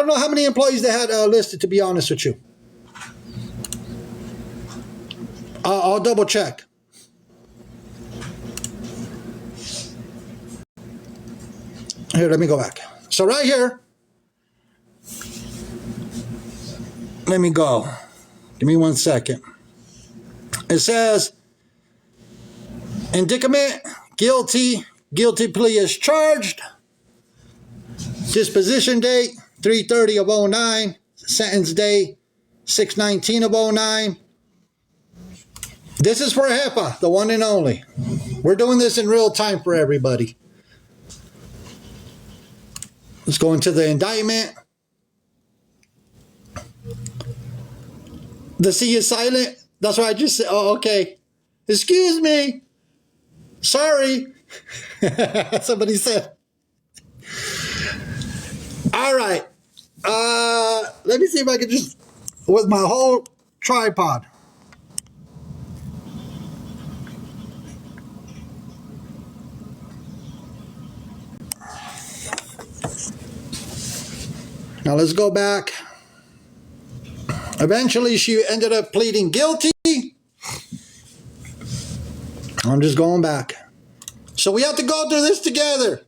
don't know how many employees they had listed, to be honest with you. I'll double check. Here, let me go back. So right here, let me go. Give me 1 second. It says, indictment, guilty plea is charged. Disposition date, 3/30 of 09. Sentence date, 6/19 of 09. This is for Jefa, the one and only. We're doing this in real time for everybody. Let's go into the indictment. The C is silent. That's what I just said. Oh, okay. Excuse me. Sorry. Somebody said. All right. Let me see if I can just, with my whole tripod. Now let's go back. Eventually, she ended up pleading guilty. I'm just going back. So we have to go through this together.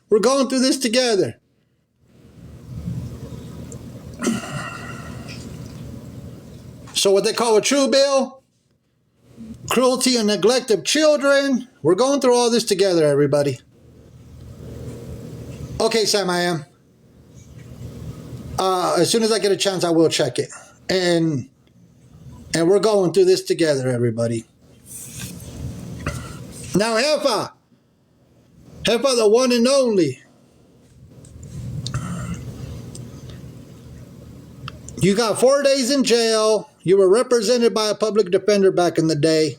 We're going through this together. So what they call a true bill, cruelty and neglect of children. We're going through all this together, everybody. Okay, Sam, I am. As soon as I get a chance, I will check it. And we're going through this together, everybody. Now, Jefa, the one and only. You got 4 days in jail. You were represented by a public defender back in the day.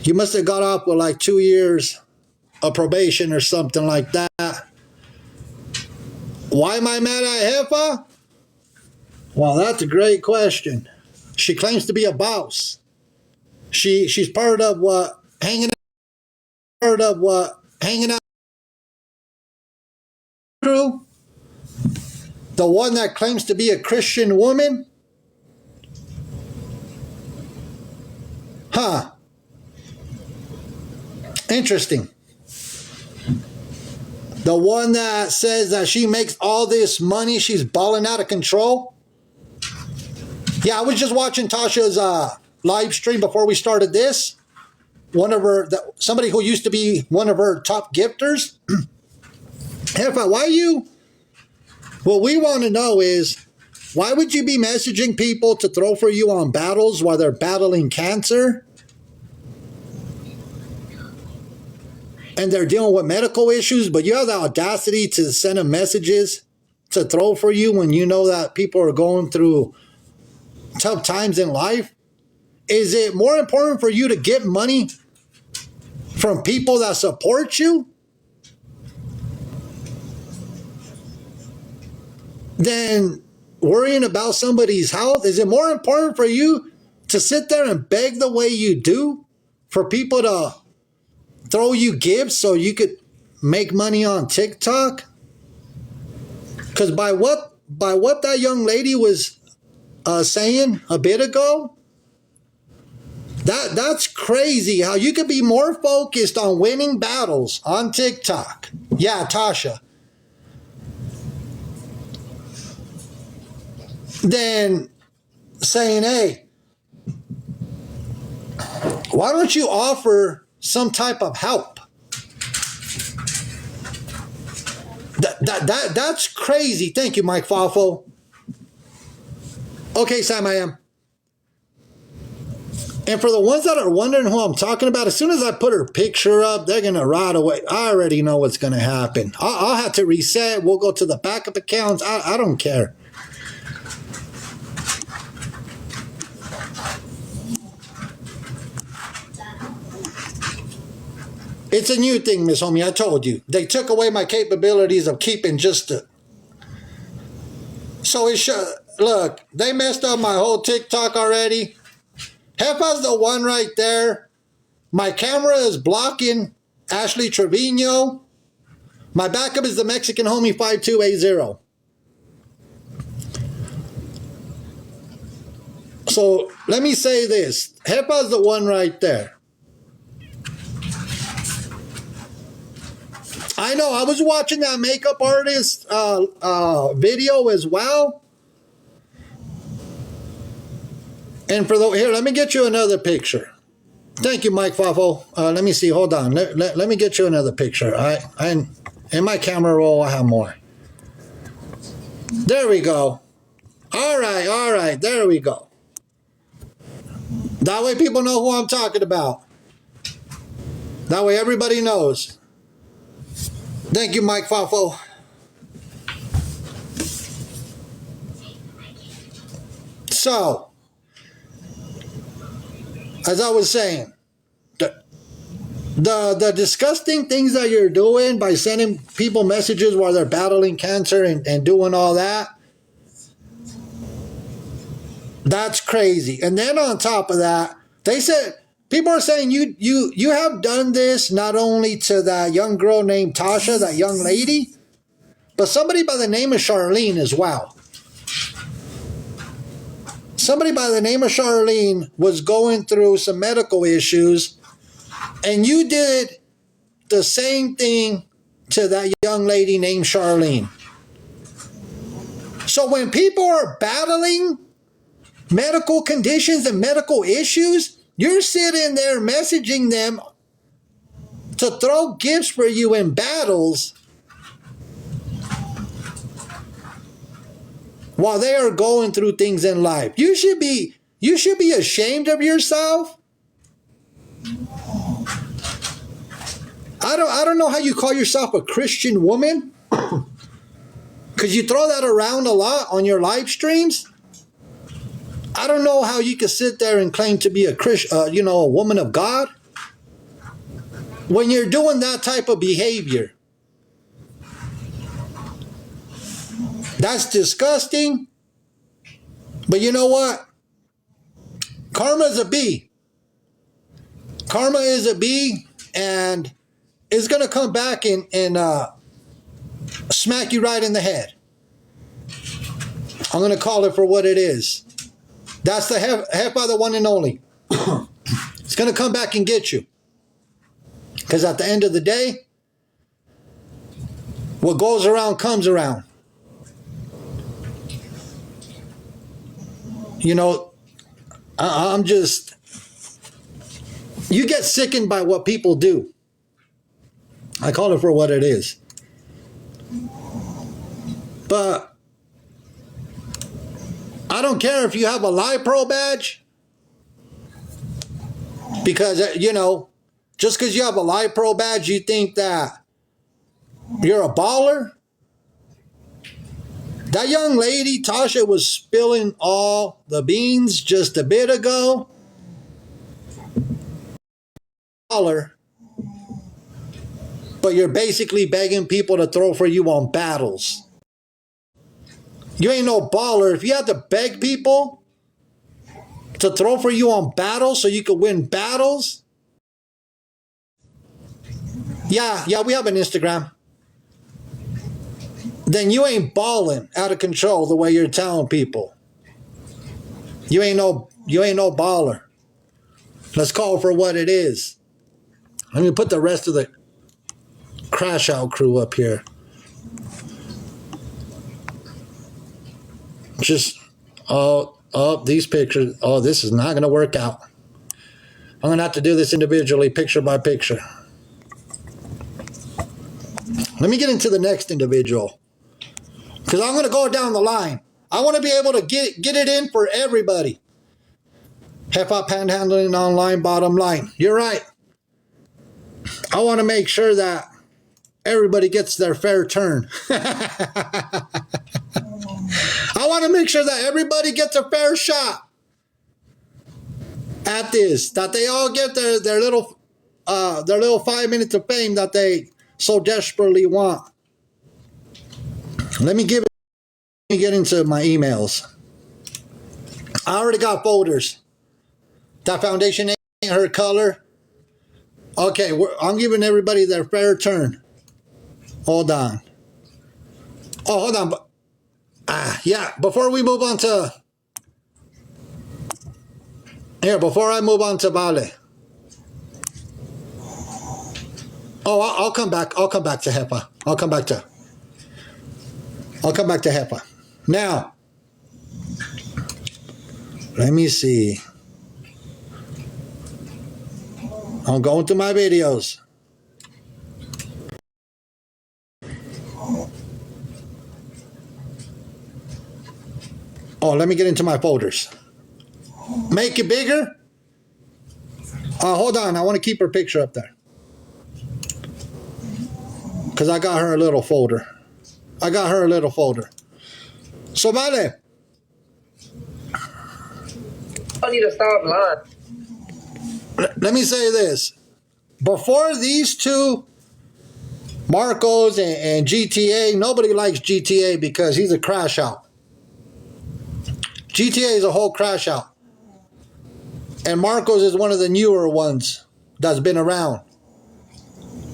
You must have got off with like 2 years of probation or something like that. Why am I mad at Jefa? Well, that's a great question. She claims to be a boss. She's part of what? Hanging out crew? The one that claims to be a Christian woman? Huh. Interesting. The one that says that she makes all this money, she's balling out of control. Yeah, I was just watching Tasha's live stream before we started this. Somebody who used to be one of her top gifters. Jefa, what we want to know is, why would you be messaging people to throw for you on battles while they're battling cancer? And they're dealing with medical issues, but you have the audacity to send them messages to throw for you when you know that people are going through tough times in life? Is it more important for you to get money from people that support you than worrying about somebody's health? Is it more important for you to sit there and beg the way you do for people to throw you gifts so you could make money on TikTok? Because by what that young lady was saying a bit ago, that's crazy how you could be more focused on winning battles on TikTok. Yeah, Tasha. Than saying, hey, why don't you offer some type of help? That's crazy. Thank you, Mike Fafo. Okay, Sam, I am. And for the ones that are wondering who I'm talking about, as soon as I put her picture up, they're going to right away. I already know what's going to happen. I'll have to reset. We'll go to the backup accounts. I don't care. It's a new thing, Miss Homie. I told you. They took away my capabilities of keeping just a... So look, they messed up my whole TikTok already. Jefa's the one right there. My camera is blocking Ashley Trevino. My backup is the Mexican Homie 5280. So let me say this. Jefa's the one right there. I know, I was watching that makeup artist video as well. And for the, here, let me get you another picture. Thank you, Mike Fafo. Let me see, hold on. Let me get you another picture. In my camera roll, I have more. There we go. All right, there we go. That way people know who I'm talking about. That way everybody knows. Thank you, Mike Fafo. So, as I was saying, the disgusting things that you're doing by sending people messages while they're battling cancer and doing all that, that's crazy. And then on top of that, they said, people are saying you have done this not only to that young girl named Tasha, that young lady, but somebody by the name of Charlene as well. Somebody by the name of Charlene was going through some medical issues, and you did the same thing to that young lady named Charlene. So when people are battling medical conditions and medical issues, you're sitting there messaging them to throw gifts for you in battles while they are going through things in life. You should be ashamed of yourself. I don't know how you call yourself a Christian woman, because you throw that around a lot on your live streams. I don't know how you can sit there and claim to be a Christian, a woman of God, when you're doing that type of behavior. That's disgusting. But you know what? Karma is a bee. Karma is a bee, and it's going to come back and smack you right in the head. I'm going to call it for what it is. That's the Jefa, the one and only. It's going to come back and get you. Because at the end of the day, what goes around comes around. I'm just... You get sickened by what people do. I call it for what it is. But I don't care if you have a LiPro badge, because, just because you have a LiPro badge, you think that you're a baller. That young lady, Tasha, was spilling all the beans just a bit ago. Baller. But you're basically begging people to throw for you on battles. You ain't no baller. If you had to beg people to throw for you on battles so you could win battles. Yeah, we have an Instagram. Then you ain't balling out of control the way you're telling people. You ain't no baller. Let's call it for what it is. Let me put the rest of the Crash Out crew up here. Just, these pictures, this is not going to work out. I'm going to have to do this individually, picture by picture. Let me get into the next individual, because I'm going to go down the line. I want to be able to get it in for everybody. Jefa panhandling online, bottom line. You're right. I want to make sure that everybody gets their fair turn. I want to make sure that everybody gets a fair shot at this, that they all get their little 5 minutes of fame that they so desperately want. Let me get into my emails. I already got folders. That foundation ain't her color. Okay, I'm giving everybody their fair turn. Hold on. Oh, hold on. Yeah, before we move on to Here, before I move on to Vale. Oh, I'll come back. I'll come back to Jefa. I'll come back to Jefa. Now, let me see. I'm going to my videos. Oh, let me get into my folders. Make it bigger. Hold on. I want to keep her picture up there. Because I got her a little folder. So, Vale. I need to stop lying. Let me say this. Before these two, Marcos and GTA, nobody likes GTA because he's a crash out. GTA is a whole crash out. And Marcos is one of the newer ones that's been around.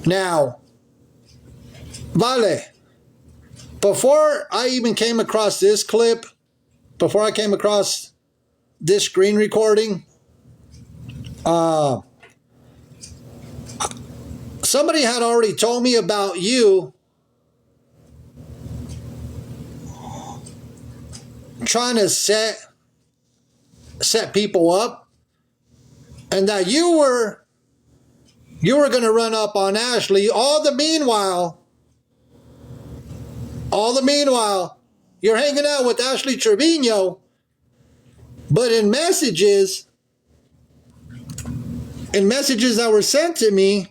Now, Vale, before I even came across this clip, before I came across this screen recording, somebody had already told me about you trying to set people up, and that you were going to run up on Ashley. All the meanwhile, you're hanging out with Ashley Trevino, but in messages that were sent to me,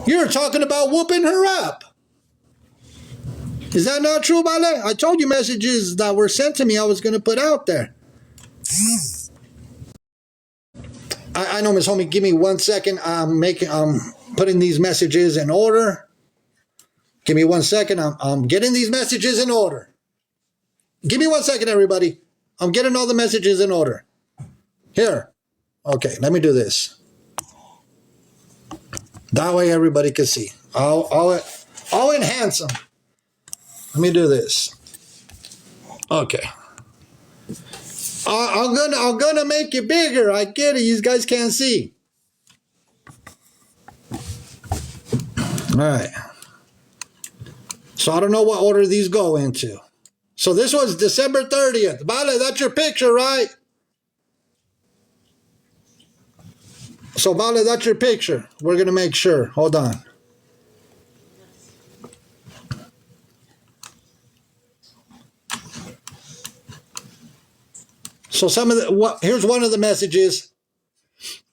you're talking about whooping her up. Is that not true, Vale? I told you messages that were sent to me I was going to put out there. I know, Miss Homie. Give me 1 second. I'm putting these messages in order. Give me 1 second. I'm getting these messages in order. Give me 1 second, everybody. I'm getting all the messages in order. Here. Okay, let me do this. That way everybody can see. I'll enhance them. Let me do this. Okay. I'm gonna make it bigger. I get it. You guys can't see. All right. So I don't know what order these go into. So this was December 30th. Vale, that's your picture, right? So Vale, that's your picture. We're gonna make sure. Hold on. So here's one of the messages.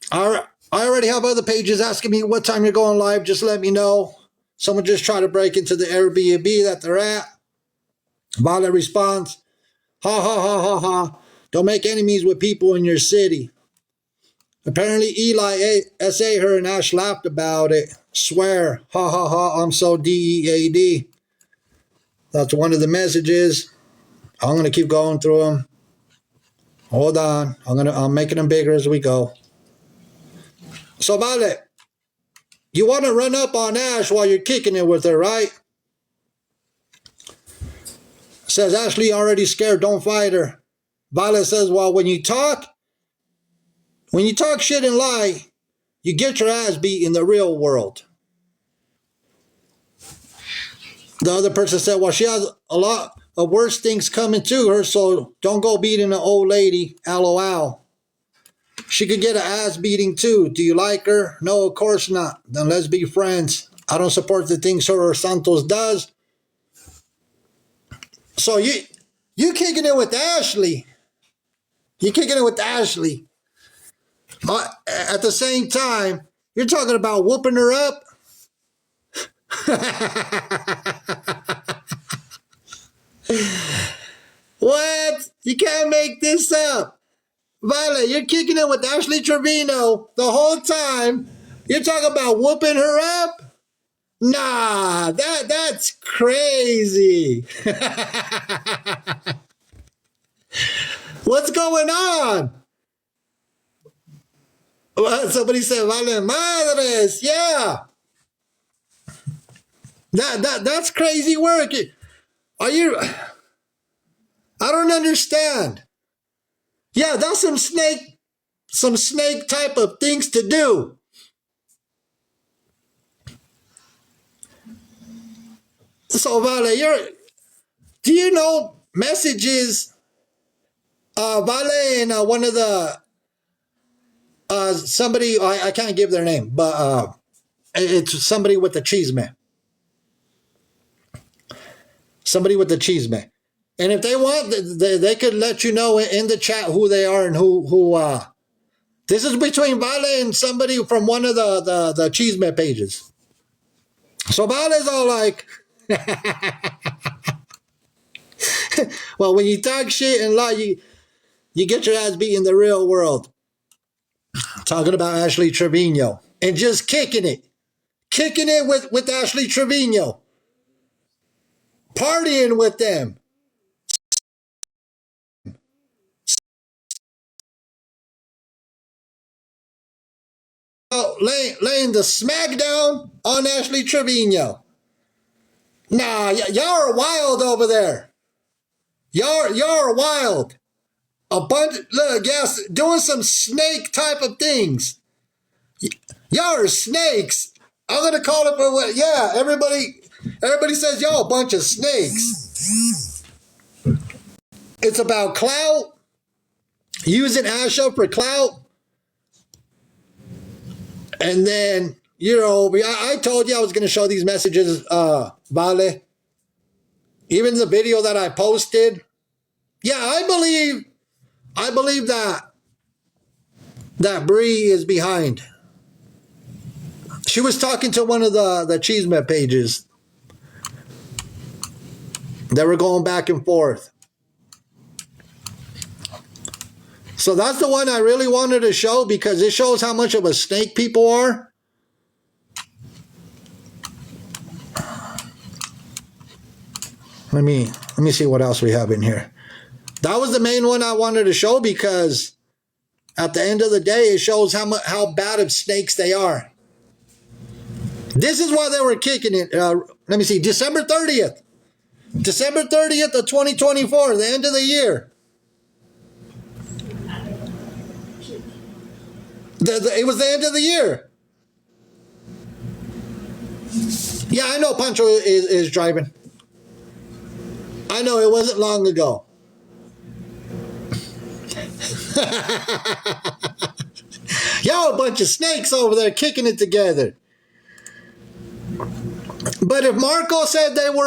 I already have other pages asking me what time you're going live. Just let me know. Someone just tried to break into the Airbnb that they're at. Vale responds, ha ha ha ha ha. Don't make enemies with people in your city. Apparently Eli S.A. her and Ash laughed about it. Swear, ha ha ha, I'm so DEAD. That's one of the messages. I'm going to keep going through them. Hold on. I'm making them bigger as we go. So, Vale, you want to run up on Ash while you're kicking it with her, right? Says, Ashley already scared, don't fight her. Vale says, well, when you talk shit and lie, you get your ass beat in the real world. The other person said, well, she has a lot of worse things coming to her, so don't go beating an old lady, LOL. She could get an ass beating too. Do you like her? No, of course not. Then let's be friends. I don't support the things her or Santos does. So you kicking it with Ashley. You're kicking it with Ashley. At the same time, you're talking about whooping her up. What? You can't make this up. Vale, you're kicking it with Ashley Trevino the whole time. You're talking about whooping her up? Nah, that's crazy. What's going on? Well, somebody said, Vale Madres. Yeah. That's crazy work. Are you... I don't understand. Yeah, that's some snake some snake type of things to do. So Vale, do you know messages? Vale and one of the somebody, I can't give their name, but it's somebody with the cheese man. Somebody with the cheese man. And if they want, they could let you know in the chat who they are and who this is between Vale and somebody from one of the cheese man pages. So Vale's all like, well, when you talk shit and lie, you get your ass beat in the real world. Talking about Ashley Trevino and just kicking it with Ashley Trevino, partying with them. Laying the smackdown on Ashley Trevino. Nah, y'all are wild over there. Y'all are wild. A bunch, look, yes, doing some snake type of things. Y'all are snakes. I'm gonna call it for what? Yeah, everybody says y'all a bunch of snakes. It's about clout, using Asha for clout, and then I told you I was gonna show these messages, Vale. Even the video that I posted. Yeah, I believe that Bree is behind. She was talking to one of the Cheeseman pages. They were going back and forth. So that's the one I really wanted to show because it shows how much of a snake people are. Let me see what else we have in here. That was the main one I wanted to show because at the end of the day, it shows how bad of snakes they are. This is why they were kicking it. Let me see, December 30th. December 30th of 2024, the end of the year. It was the end of the year. Yeah, I know Pancho is driving. I know it wasn't long ago. Y'all a bunch of snakes over there kicking it together. But if Marco said they were